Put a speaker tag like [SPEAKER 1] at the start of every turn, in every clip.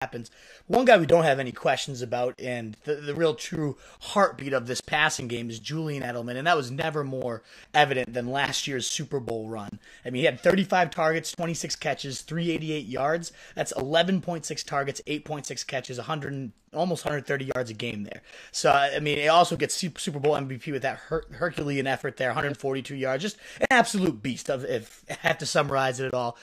[SPEAKER 1] happens. One guy we don't have any questions about, and the real true heartbeat of this passing game is Julian Edelman, and that was never more evident than last year's Super Bowl run. I mean, he had 35 targets, 26 catches, 388 yards. That's 11.6 targets, 8.6 catches, 100 almost 130 yards a game there. So, I mean, it also gets Super Bowl MVP with that Herculean effort there, 142 yards. Just an absolute beast, if I have to summarize it at all.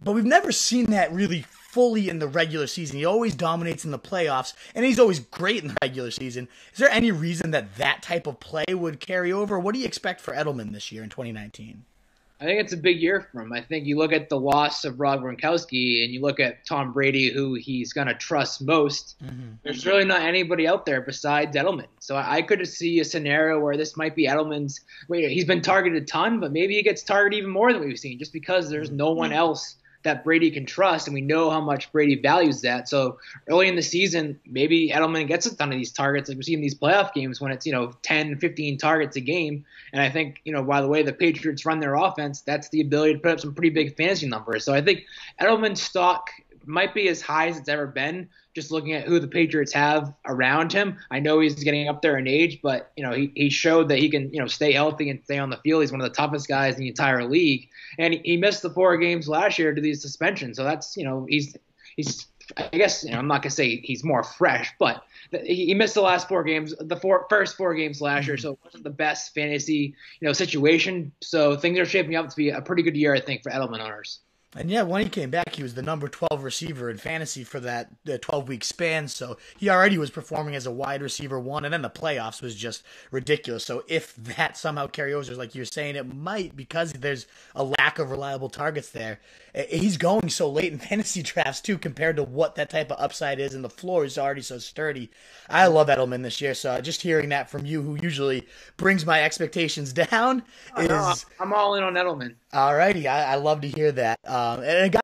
[SPEAKER 1] But we've never seen that really fully in the regular season. He always dominates in the playoffs, and he's always great in the regular season. Is there any reason that type of play would carry over? What do you expect for Edelman this year in 2019?
[SPEAKER 2] I think it's a big year for him. I think you look at the loss of Rob Gronkowski and you look at Tom Brady, who he's going to trust most. Mm-hmm. There's really not anybody out there besides Edelman. So I could see a scenario where this might be Edelman's – he's been targeted a ton, but maybe he gets targeted even more than we've seen just because there's no one else that Brady can trust, and we know how much Brady values that. So early in the season, maybe Edelman gets a ton of these targets, like we see in these playoff games when it's 10, 15 targets a game. And I think by the way the Patriots run their offense, that's the ability to put up some pretty big fantasy numbers. So I think Edelman's stock might be as high as it's ever been, just looking at who the Patriots have around him. I know he's getting up there in age, but he showed that he can stay healthy and stay on the field. He's one of the toughest guys in the entire league, and he missed the 4 games last year to these suspensions. So that's he's I guess I'm not gonna say he's more fresh, but he missed the last 4 games, the first 4 games last year, so it wasn't the best fantasy situation. So things are shaping up to be a pretty good year, I think, for Edelman owners.
[SPEAKER 1] And yeah, when he came back, he was the number 12 receiver in fantasy for that 12-week span. So he already was performing as a wide receiver 1, and then the playoffs was just ridiculous. So if that somehow carries over, like you're saying, it might, because there's a lack of reliable targets there. He's going so late in fantasy drafts, too, compared to what that type of upside is, and the floor is already so sturdy. I love Edelman this year, so just hearing that from you, who usually brings my expectations down,
[SPEAKER 2] I'm all in on Edelman.
[SPEAKER 1] All righty, I love to hear that. And a guy